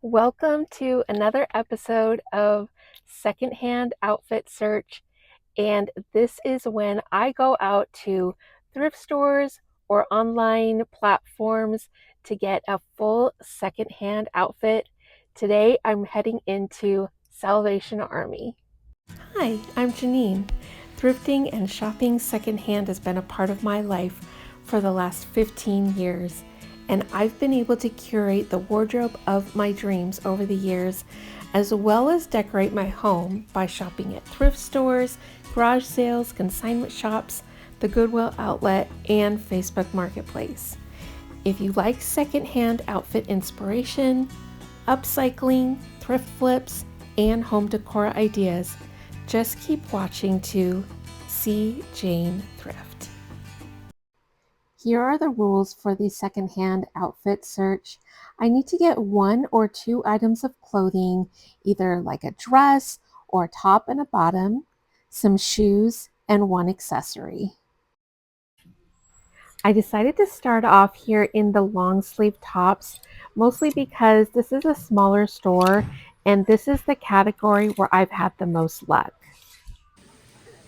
Welcome to another episode of Secondhand Outfit Search. And this is when I go out to thrift stores or online platforms to get a full secondhand outfit. Today I'm heading into Salvation Army. Hi, I'm Janine. Thrifting and shopping secondhand has been a part of my life for the last 15 years, and I've been able to curate the wardrobe of my dreams over the years, as well as decorate my home by shopping at thrift stores, garage sales, consignment shops, the Goodwill outlet, and Facebook Marketplace. If you like secondhand outfit inspiration, upcycling, thrift flips, and home decor ideas, just keep watching to see Jane Thrift. Here are the rules for the secondhand outfit search. I need to get 1 or 2 items of clothing, either like a dress or a top and a bottom, some shoes, and 1 accessory. I decided to start off here in the long sleeve tops, mostly because this is a smaller store and this is the category where I've had the most luck.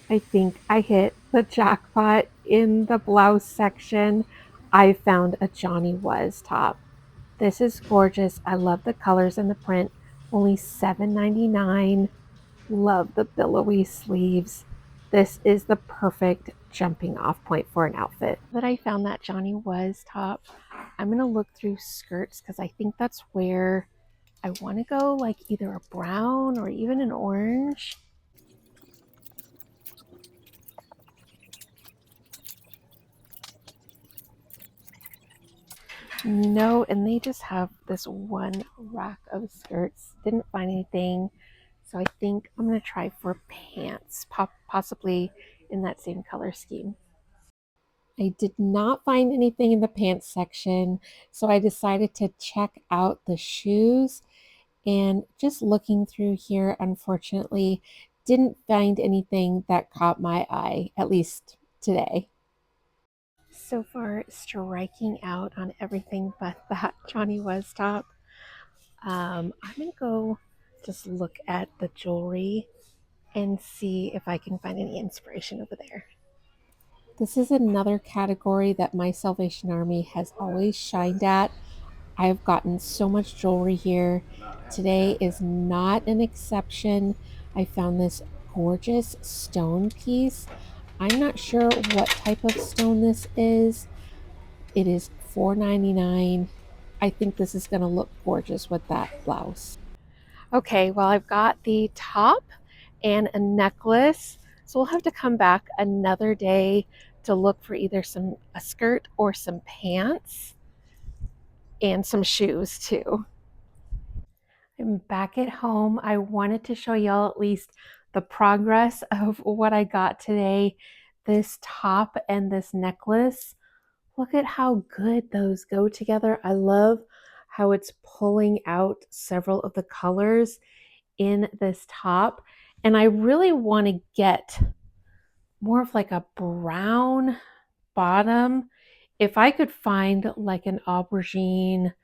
I think I hit the jackpot in the blouse section. I found a Johnny Was top. This is gorgeous. I love the colors and the print. Only $7.99. Love the billowy sleeves. This is the perfect jumping off point for an outfit. That I found that Johnny Was top. I'm going to look through skirts because I think that's where I want to go, like either a brown or even an orange. No, and they just have this one rack of skirts. Didn't find anything, so I think I'm going to try for pants, possibly in that same color scheme. I did not find anything in the pants section, so I decided to check out the shoes. And just looking through here, unfortunately, didn't find anything that caught my eye, at least today. So far, striking out on everything but that Johnny Was top. I'm going to go just look at the jewelry and see if I can find any inspiration over there. This is another category that my Salvation Army has always shined at. I have gotten so much jewelry here. Today is not an exception. I found this gorgeous stone piece. I'm not sure what type of stone this is. It is $4.99. I think this is going to look gorgeous with that blouse. Okay, well, I've got the top and a necklace, so we'll have to come back another day to look for either a skirt or some pants and some shoes too. I'm back at home. I wanted to show y'all at least the progress of what I got today. This top and this necklace. Look at how good those go together. I love how it's pulling out several of the colors in this top. And I really want to get more of like a brown bottom. If I could find like an aubergine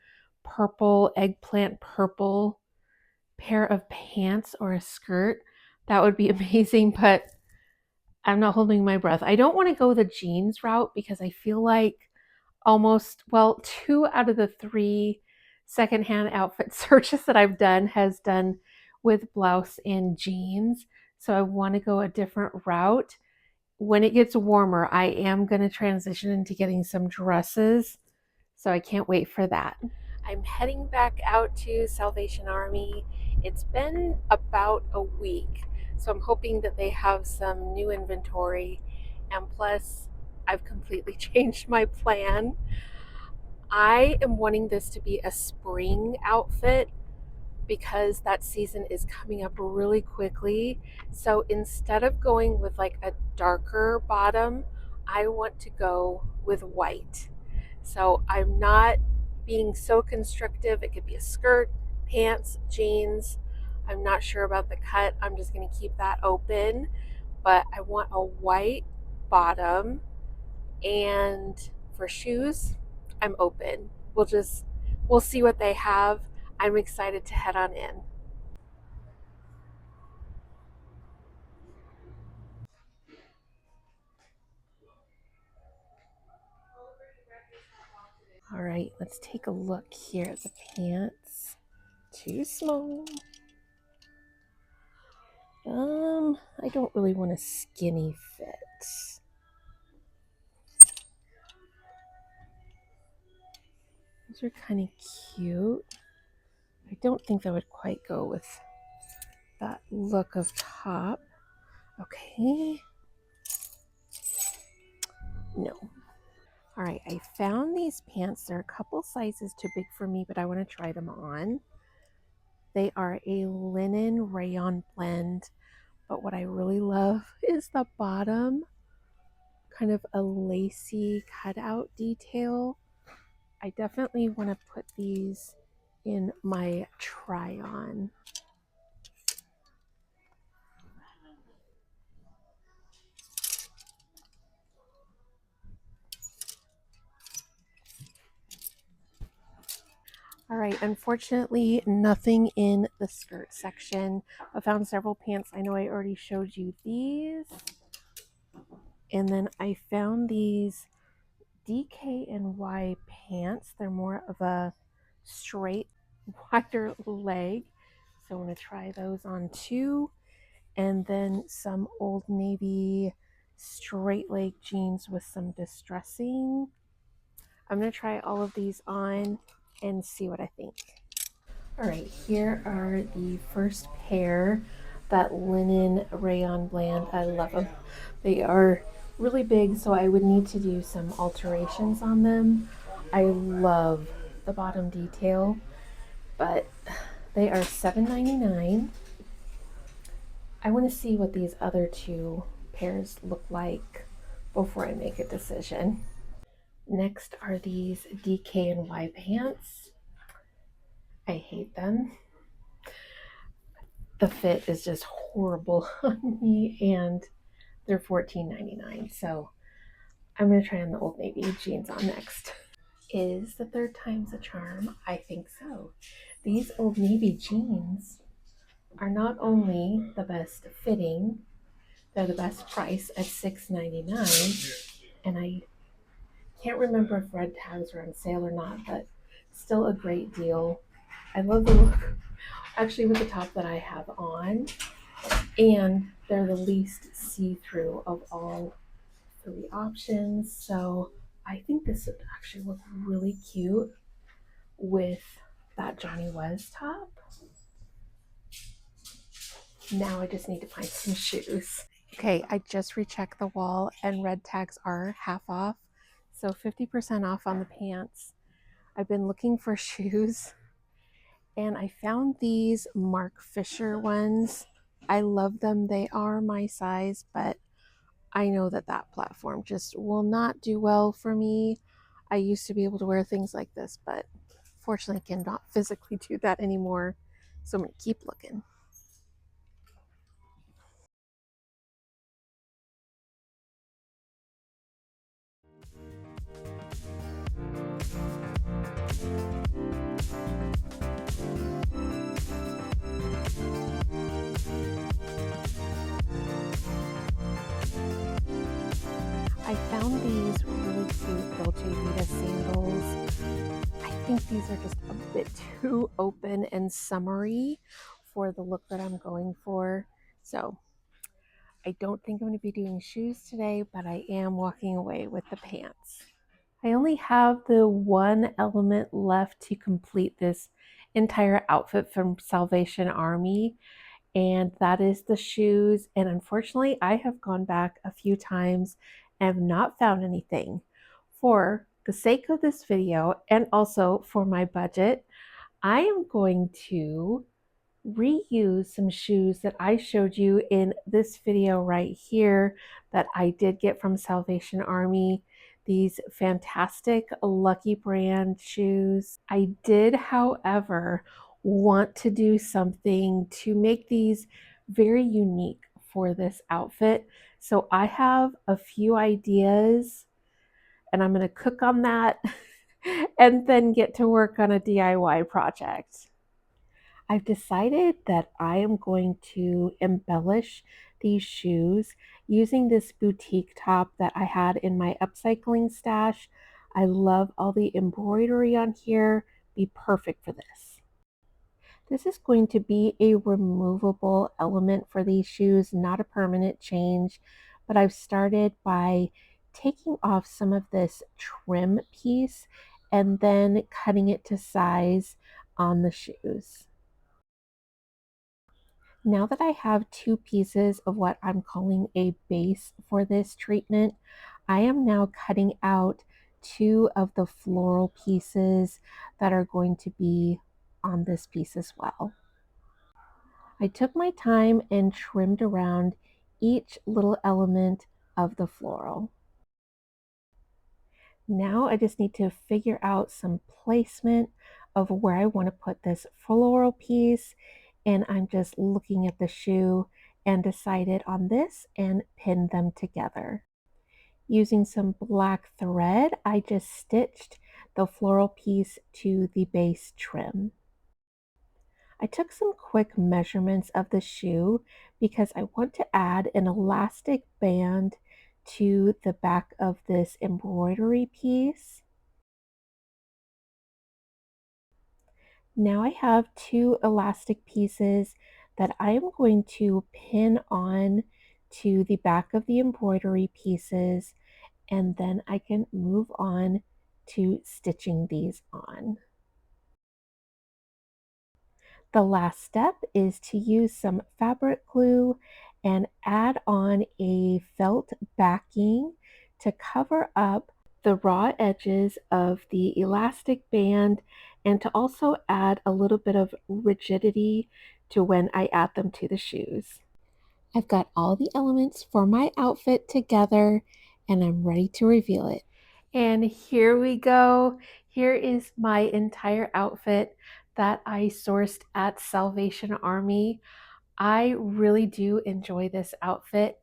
purple, eggplant purple pair of pants or a skirt, that would be amazing, but I'm not holding my breath. I don't want to go the jeans route because I feel like almost, well, 2 out of the 3 secondhand outfit searches that I've done has done with blouse and jeans. So I want to go a different route. When it gets warmer, I am going to transition into getting some dresses. So I can't wait for that. I'm heading back out to Salvation Army. It's been about a week, so I'm hoping that they have some new inventory. And plus, I've completely changed my plan. I am wanting this to be a spring outfit because that season is coming up really quickly. So instead of going with like a darker bottom, I want to go with white. So I'm not being so constrictive. It could be a skirt, pants, jeans. I'm not sure about the cut. I'm just going to keep that open. But I want a white bottom. And for shoes, I'm open. We'll see what they have. I'm excited to head on in. All right, let's take a look here at the pants. Too small. I don't really want a skinny fit. Those are kind of cute. I don't think that would quite go with that look of top. Okay. No. All right, I found these pants. They're a couple sizes too big for me, but I want to try them on. They are a linen rayon blend, but what I really love is the bottom, kind of a lacy cutout detail. I definitely want to put these in my try on. All right, unfortunately, nothing in the skirt section. I found several pants. I know I already showed you these. And then I found these DKNY pants. They're more of a straight, wider leg. So I'm going to try those on too. And then some Old Navy straight leg jeans with some distressing. I'm going to try all of these on and see what I think. All right, here are the first pair, that linen rayon blend. I love them. They are really big, so I would need to do some alterations on them. I love the bottom detail, but they are $7.99. I want to see what these other two pairs look like before I make a decision. Next are these DKNY pants. I hate them. The fit is just horrible on me, and they're $14.99. So I'm going to try on the Old Navy jeans on next. Is the third time's a charm? I think so. These Old Navy jeans are not only the best fitting, they're the best price at $6.99. And I can't remember if red tags are on sale or not, but still a great deal. I love the look, actually, with the top that I have on. And they're the least see-through of all three options. So I think this would actually look really cute with that Johnny Was top. Now I just need to find some shoes. Okay, I just rechecked the wall and red tags are half off. So 50% off on the pants. I've been looking for shoes and I found these Mark Fisher ones. I love them. They are my size, but I know that that platform just will not do well for me. I used to be able to wear things like this, but fortunately I cannot physically do that anymore. So I'm going to keep looking. I found these really cute Dolce Vita sandals. I think these are just a bit too open and summery for the look that I'm going for. So I don't think I'm going to be doing shoes today, but I am walking away with the pants. I only have the one element left to complete this entire outfit from Salvation Army, and that is the shoes. And unfortunately, I have gone back a few times and have not found anything. For the sake of this video and also for my budget, I am going to reuse some shoes that I showed you in this video right here that I did get from Salvation Army. These fantastic Lucky brand shoes. I did, however, want to do something to make these very unique for this outfit. So I have a few ideas and I'm going to cook on that and then get to work on a DIY project. I've decided that I am going to embellish these shoes using this boutique top that I had in my upcycling stash. I love all the embroidery on here. Be perfect for this. This is going to be a removable element for these shoes, not a permanent change, but I've started by taking off some of this trim piece and then cutting it to size on the shoes. Now that I have two pieces of what I'm calling a base for this treatment, I am now cutting out two of the floral pieces that are going to be on this piece as well. I took my time and trimmed around each little element of the floral. Now I just need to figure out some placement of where I want to put this floral piece, and I'm just looking at the shoe and decided on this and pinned them together. Using some black thread, I just stitched the floral piece to the base trim. I took some quick measurements of the shoe because I want to add an elastic band to the back of this embroidery piece. Now I have two elastic pieces that I am going to pin on to the back of the embroidery pieces, and then I can move on to stitching these on. The last step is to use some fabric glue and add on a felt backing to cover up the raw edges of the elastic band and to also add a little bit of rigidity to when I add them to the shoes. I've got all the elements for my outfit together and I'm ready to reveal it. And here we go. Here is my entire outfit that I sourced at Salvation Army. I really do enjoy this outfit.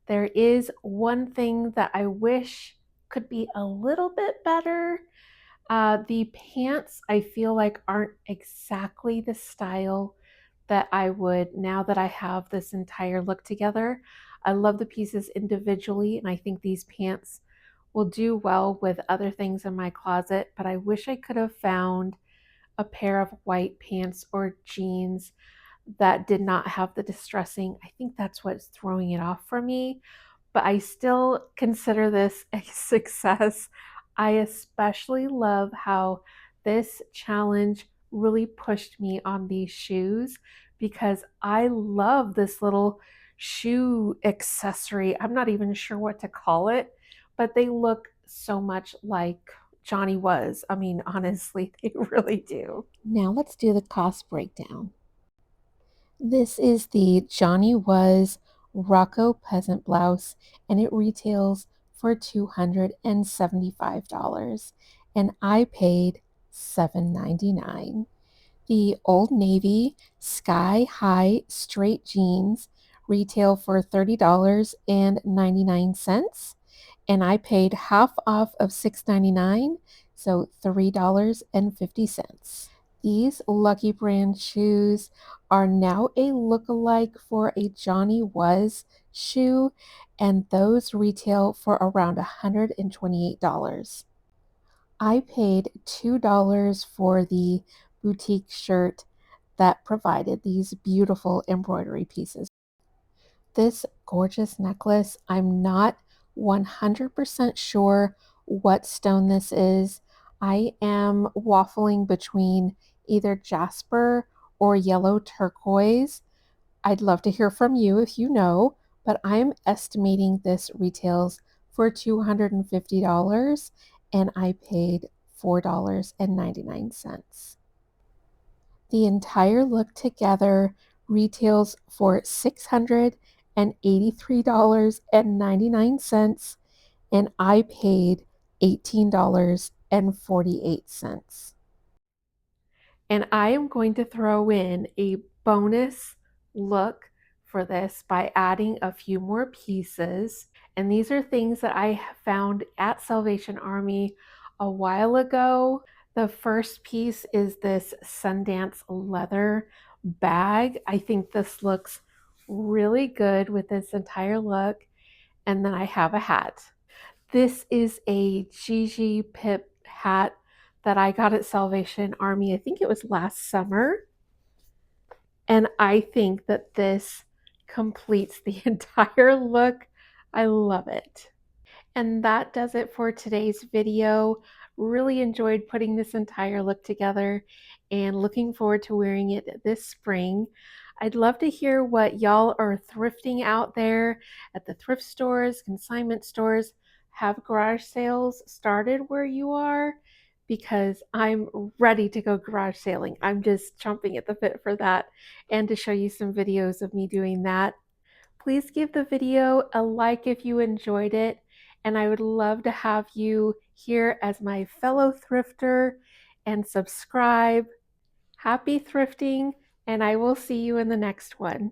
There is one thing that I wish could be a little bit better. The pants I feel like aren't exactly the style that I would now that I have this entire look together. I love the pieces individually, and I think these pants will do well with other things in my closet, but I wish I could have found a pair of white pants or jeans that did not have the distressing. I think that's what's throwing it off for me, but I still consider this a success. I especially love how this challenge really pushed me on these shoes because I love this little shoe accessory. I'm not even sure what to call it, but they look so much like Johnny Was. I mean, honestly, they really do. Now let's do the cost breakdown. This is the Johnny Was Rocco Peasant Blouse, and it retails for $275, and I paid $7.99. The Old Navy Sky High Straight Jeans retail for $30.99, and I paid half off of $6.99, so $3.50. These Lucky Brand shoes are now a look-alike for a Johnny Was shoe, and those retail for around $128. I paid $2 for the boutique shirt that provided these beautiful embroidery pieces. This gorgeous necklace, I'm not 100% sure what stone this is. I am waffling between either jasper or yellow turquoise. I'd love to hear from you if you know, but I'm estimating this retails for $250 and I paid $4.99. The entire look together retails for $683.99, and I paid $18.48. And I am going to throw in a bonus look for this by adding a few more pieces. And these are things that I found at Salvation Army a while ago The first piece is this Sundance leather bag. I think this looks really good with this entire look. And then I have a hat. This is a Gigi Pip hat that I got at Salvation Army. I think it was last summer. And I think that this completes the entire look. I love it. And that does it for today's video. Really enjoyed putting this entire look together and looking forward to wearing it this spring. I'd love to hear what y'all are thrifting out there at the thrift stores, consignment stores. Have garage sales started where you are? Because I'm ready to go garage sailing. I'm just chomping at the bit for that and to show you some videos of me doing that. Please give the video a like if you enjoyed it, and I would love to have you here as my fellow thrifter and subscribe. Happy thrifting, and I will see you in the next one.